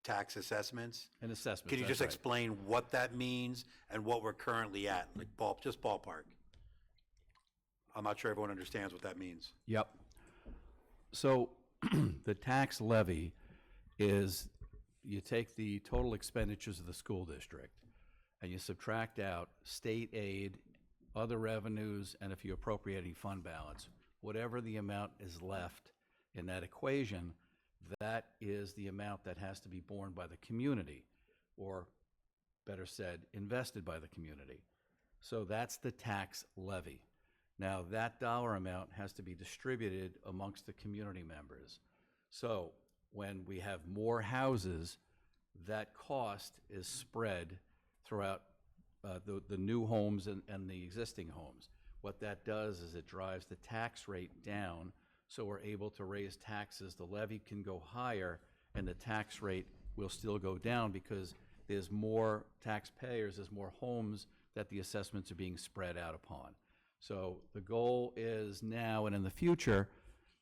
tax assessments. An assessment. Can you that's just right. explain what that means and what we're currently at, like just ballpark? I'm not sure everyone understands what that means. Yep. So the tax levy is, you take the total expenditures of the school district and you subtract out state aid, other revenues, and if you appropriate any fund balance, whatever the amount is left in that equation, that is the amount that has to be borne by the community, or better said, invested by the community. So that's the tax levy. Now, that dollar amount has to be distributed amongst the community members. So when we have more houses, that cost is spread throughout the new homes and the existing homes. What that does is it drives the tax rate down, so we're able to raise taxes. The levy can go higher, and the tax rate will still go down because there's more taxpayers, there's more homes that the assessments are being spread out upon. So the goal is now and in the future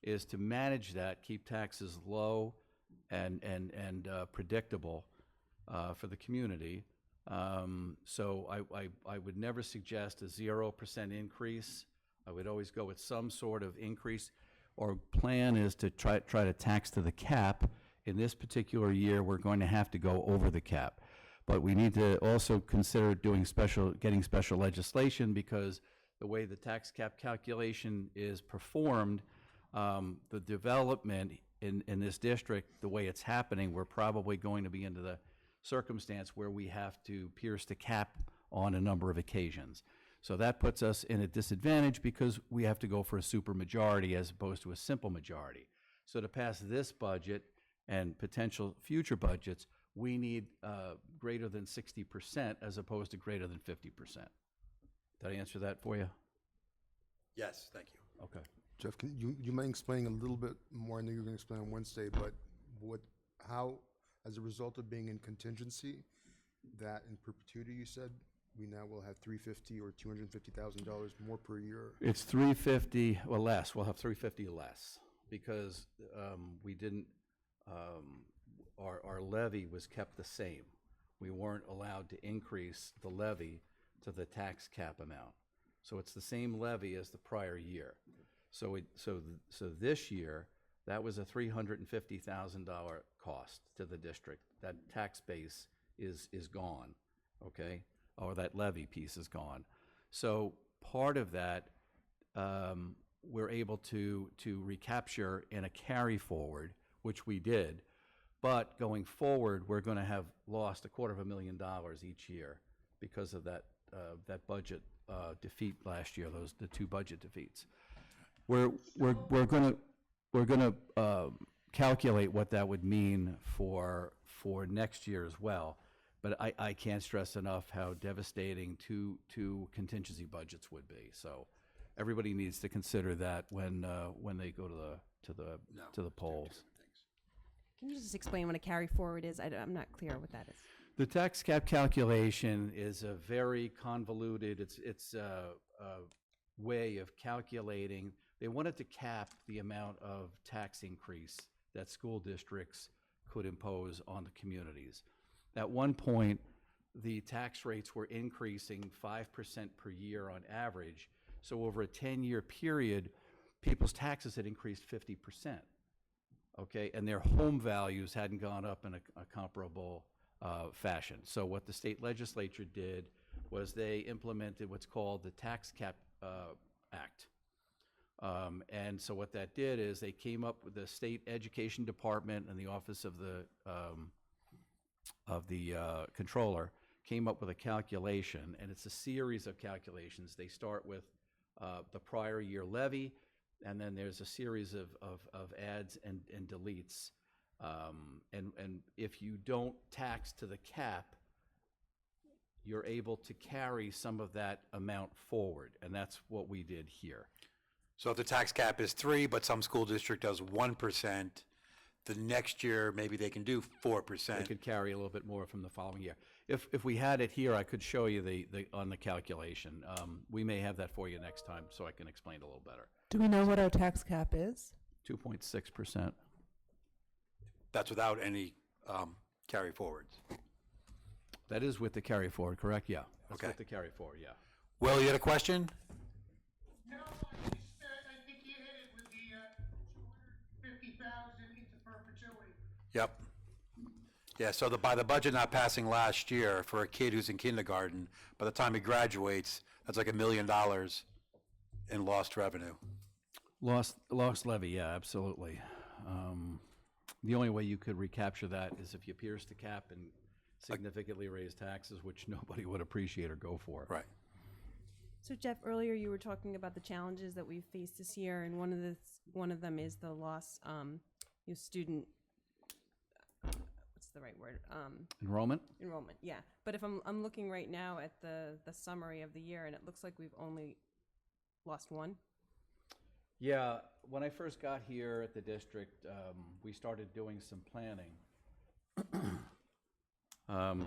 is to manage that, keep taxes low and predictable for the community. So I would never suggest a 0% increase. I would always go with some sort of increase. Our plan is to try to tax to the cap. In this particular year, we're going to have to go over the cap. But we need to also consider getting special legislation, because the way the tax cap calculation is performed, the development in this district, the way it's happening, we're probably going to be into the circumstance where we have to pierce the cap on a number of occasions. So that puts us in a disadvantage because we have to go for a supermajority as opposed to a simple majority. So to pass this budget, and potential future budgets, we need greater than 60% as opposed to greater than 50%. Did I answer that for you? Yes, thank you. Okay. Jeff, can you mind explaining a little bit more? I know you're going to explain on Wednesday, but how, as a result of being in contingency, that in perpetuity, you said, we now will have $350,000 or $250,000 more per year? It's 350 or less. We'll have 350 or less because we didn't. Our levy was kept the same. We weren't allowed to increase the levy to the tax cap amount. So it's the same levy as the prior year. So this year, that was a $350,000 cost to the district. That tax base is gone, okay? Or that levy piece is gone. So part of that we're able to recapture in a carry forward, which we did. But going forward, we're going to have lost $250,000 each year because of that budget defeat last year. The two budget defeats. We're going to calculate what that would mean for next year as well. But I can't stress enough how devastating two contingency budgets would be. So everybody needs to consider that when they go to the polls. Can you just explain what a carry forward is? I'm not clear what that is. The tax cap calculation is a very convoluted, it's a way of calculating. They wanted to cap the amount of tax increase that school districts could impose on the communities. At one point, the tax rates were increasing 5% per year on average. So over a 10-year period, people's taxes had increased 50%. Okay, and their home values hadn't gone up in a comparable fashion. So what the state legislature did was they implemented what's called the Tax Cap Act. And so what that did is they came up with the state education department and the office of the controller came up with a calculation, and it's a series of calculations. They start with the prior year levy, and then there's a series of adds and deletes. And if you don't tax to the cap, you're able to carry some of that amount forward, and that's what we did here. So if the tax cap is 3, but some school district does 1%, the next year maybe they can do 4%. They could carry a little bit more from the following year. If we had it here, I could show you on the calculation. We may have that for you next time, so I can explain it a little better. Do we know what our tax cap is? 2.6%. That's without any carry forwards. That is with the carry forward, correct? Yeah. That's Okay. with the carry forward, yeah. Will, you had a question? No, I think you hit it with the 250,000 into perpetuity. Yep. Yeah, so by the budget not passing last year for a kid who's in kindergarten, by the time he graduates, that's like $1 million in lost revenue. Lost levy, yeah, absolutely. The only way you could recapture that is if you pierce the cap and significantly raise taxes, which nobody would appreciate or go for. Right. So Jeff, earlier you were talking about the challenges that we've faced this year, and one of them is the loss, student. What's the right word? Enrollment? Enrollment, yeah. But if I'm looking right now at the summary of the year, and it looks like we've only lost one. Yeah, when I first got here at the district, we started doing some planning.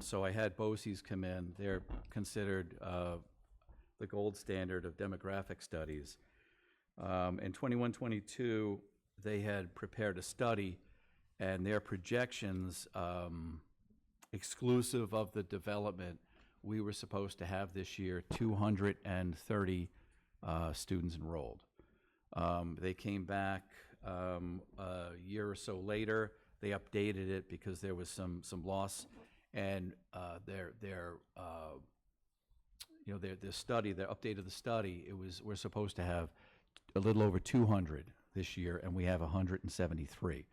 So I had BOCES come in. They're considered the gold standard of demographic studies. In 21-22, they had prepared a study, and their projections, exclusive of the development, we were supposed to have this year 230 students enrolled. They came back a year or so later. They updated it because there was some loss, and their study, their update of the study, we're supposed to have a little over 200 this year, and we have 173.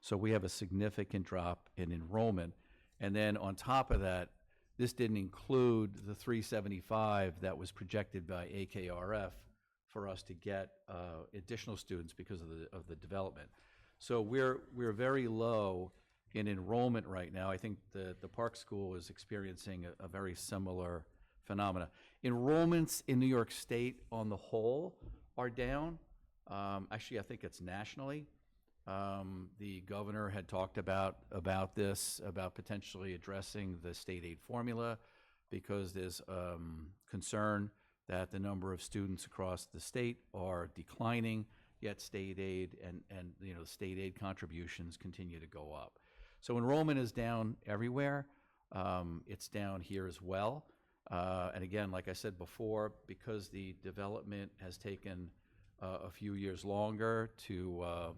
So we have a significant drop in enrollment, and then on top of that, this didn't include the 375 that was projected by AKRF for us to get additional students because of the development. So we're very low in enrollment right now. I think the Park School is experiencing a very similar phenomena. Enrollments in New York State on the whole are down. Actually, I think it's nationally. The governor had talked about this, about potentially addressing the state aid formula, because there's concern that the number of students across the state are declining, yet state aid and state aid contributions continue to go up. So enrollment is down everywhere. It's down here as well. And again, like I said before, because the development has taken a few years longer to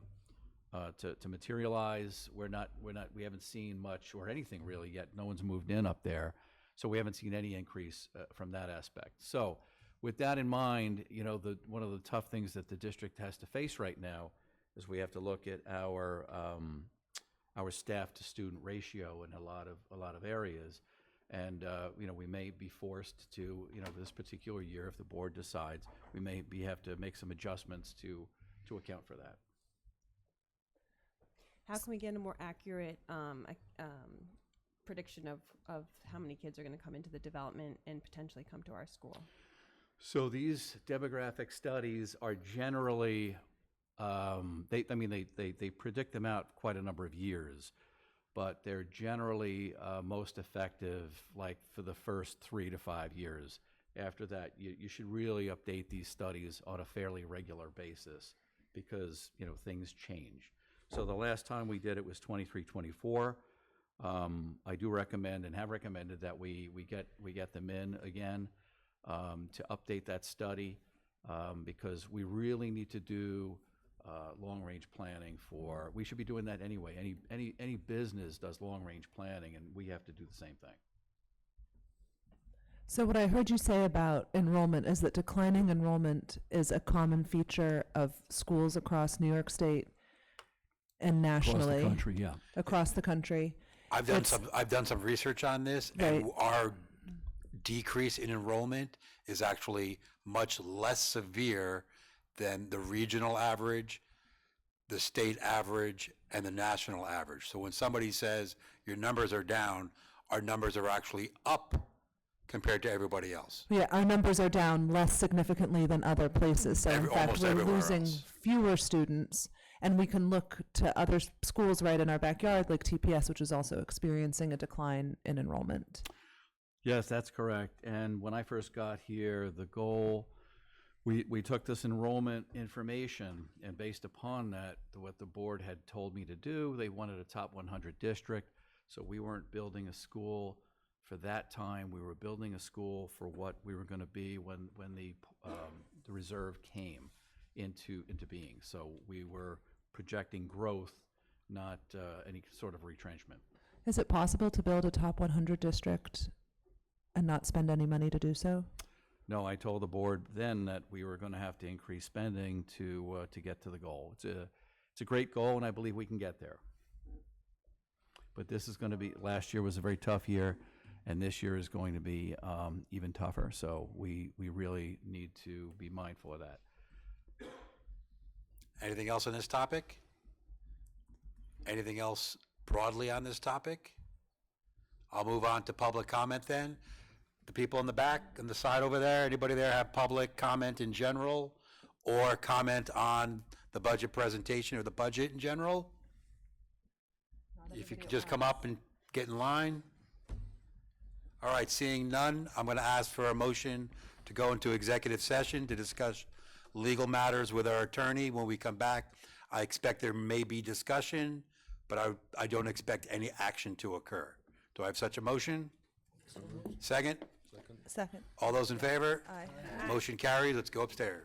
materialize, we haven't seen much or anything really yet. No one's moved in up there, so we haven't seen any increase from that aspect. So with that in mind, one of the tough things that the district has to face right now is we have to look at our staff to student ratio in a lot of areas. And we may be forced to, this particular year, if the board decides, we may have to make some adjustments to account for that. How can we get a more accurate prediction of how many kids are going to come into the development and potentially come to our school? So these demographic studies are generally, they predict them out quite a number of years, but they're generally most effective like for the first 3 to 5 years. After that, you should really update these studies on a fairly regular basis because, things change. So the last time we did it was 23-24. I do recommend and have recommended that we get them in again to update that study because we really need to do long-range planning we should be doing that anyway. Any business does long-range planning, and we have to do the same thing. So what I heard you say about enrollment is that declining enrollment is a common feature of schools across New York State and nationally. Across the country, yeah. Across the country. I've done some research on this, Right. and our decrease in enrollment is actually much less severe than the regional average, the state average, and the national average. So when somebody says your numbers are down, our numbers are actually up compared to everybody else. Yeah, our numbers are down less significantly than other places. So in fact, Almost we're everywhere losing else. fewer students, and we can look to other schools right in our backyard, like TPS, which is also experiencing a decline in enrollment. Yes, that's correct. And when I first got here, the goal, we took this enrollment information, and based upon that, what the board had told me to do, they wanted a top 100 district. So we weren't building a school for that time. We were building a school for what we were going to be when the reserve came into being. So we were projecting growth, not any sort of retrenchment. Is it possible to build a top 100 district and not spend any money to do so? No, I told the board then that we were going to have to increase spending to get to the goal. It's a great goal, and I believe we can get there. But this is going to be, last year was a very tough year, and this year is going to be even tougher. So we really need to be mindful of that. Anything else on this topic? Anything else broadly on this topic? I'll move on to public comment then. The people in the back, on the side over there, anybody there have public comment in general or comment on the budget presentation or the budget in general? If you could just come up and get in line. All right, seeing none, I'm going to ask for a motion to go into executive session to discuss legal matters with our attorney. When we come back, I expect there may be discussion, but I don't expect any action to occur. Do I have such a motion? Second? Second. All those in favor? Aye. Motion carries. Let's go upstairs.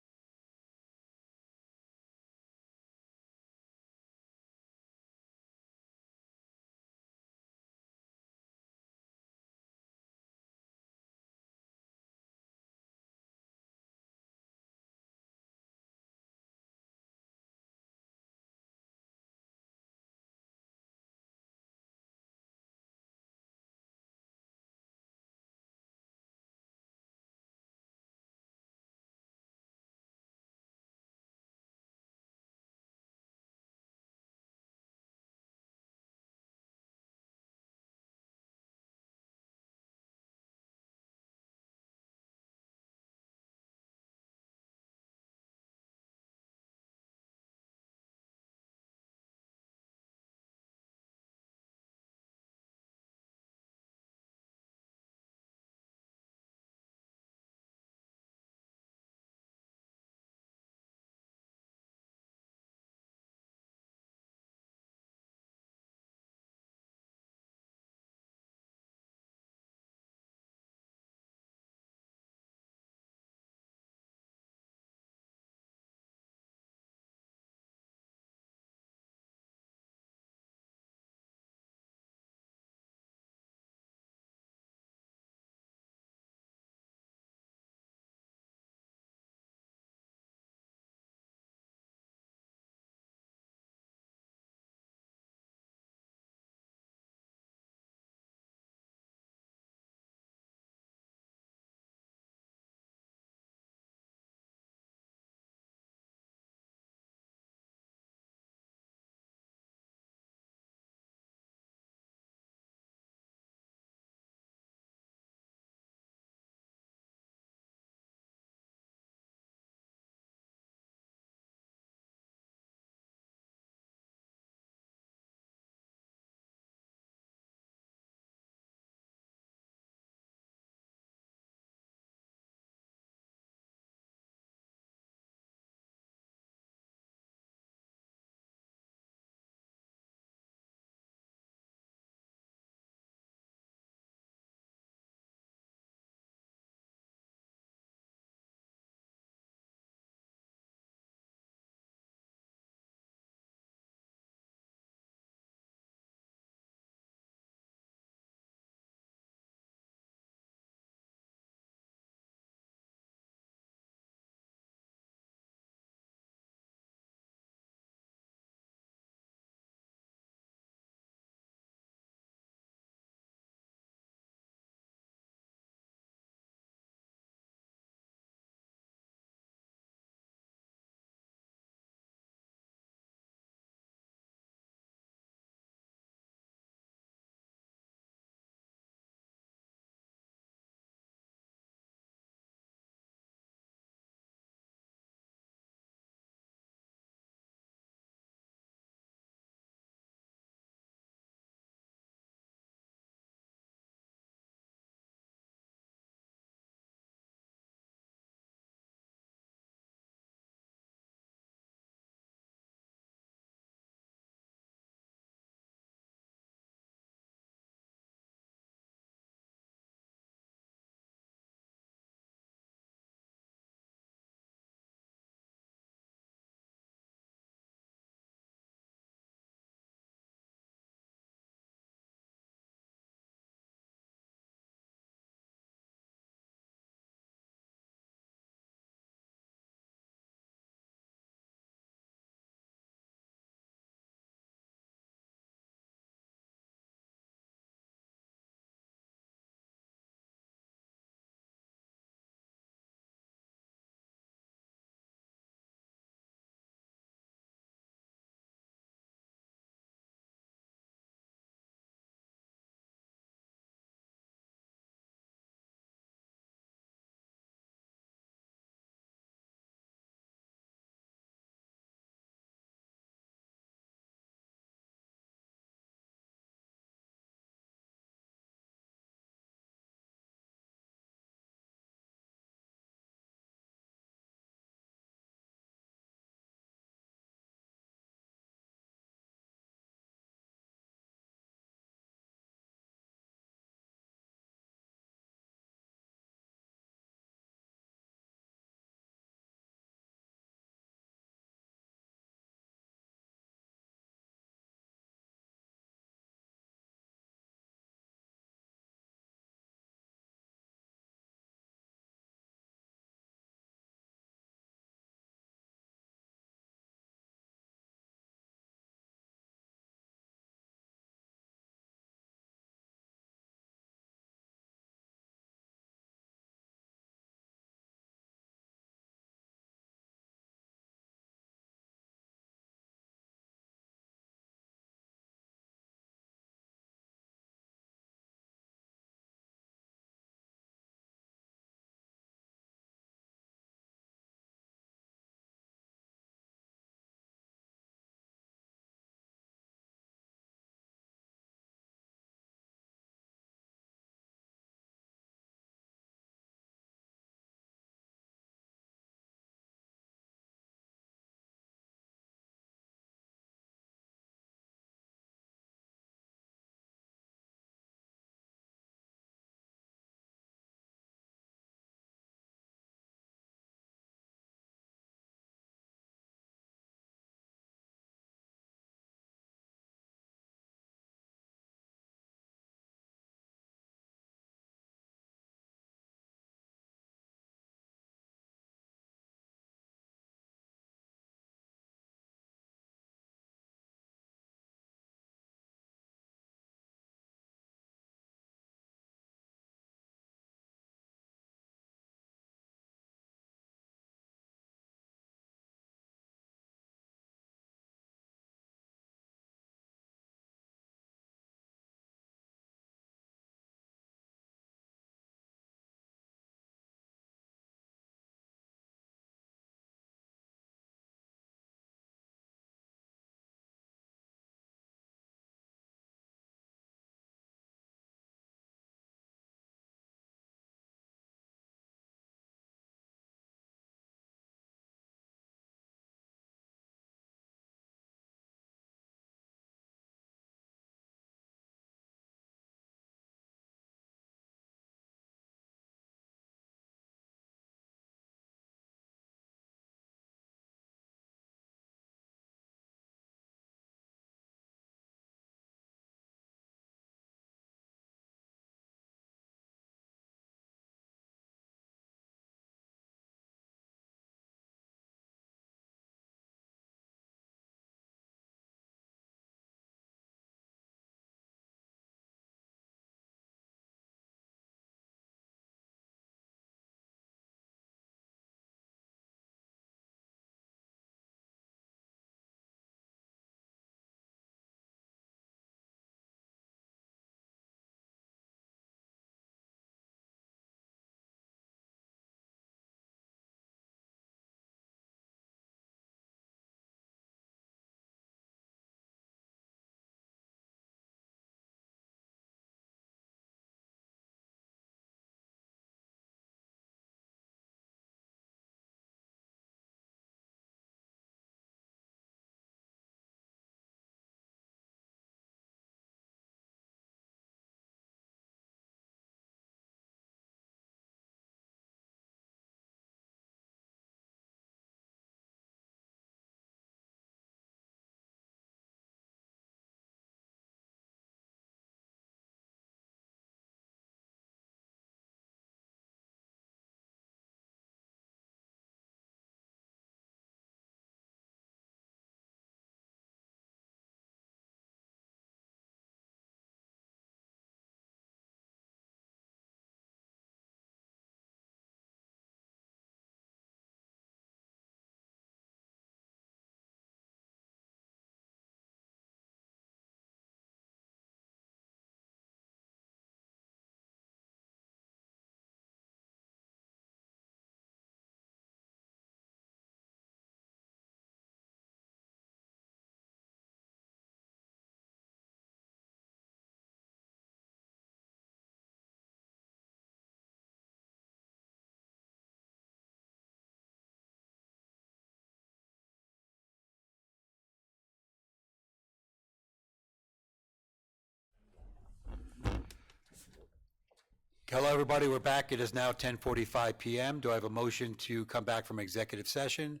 Hello, everybody. We're back. It is now 10:45 PM. Do I have a motion to come back from executive session?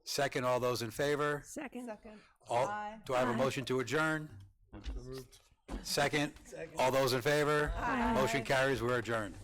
Second, all those in favor? Second. All, do I have a motion to adjourn? Second, all those in favor? Motion carries. We're adjourned.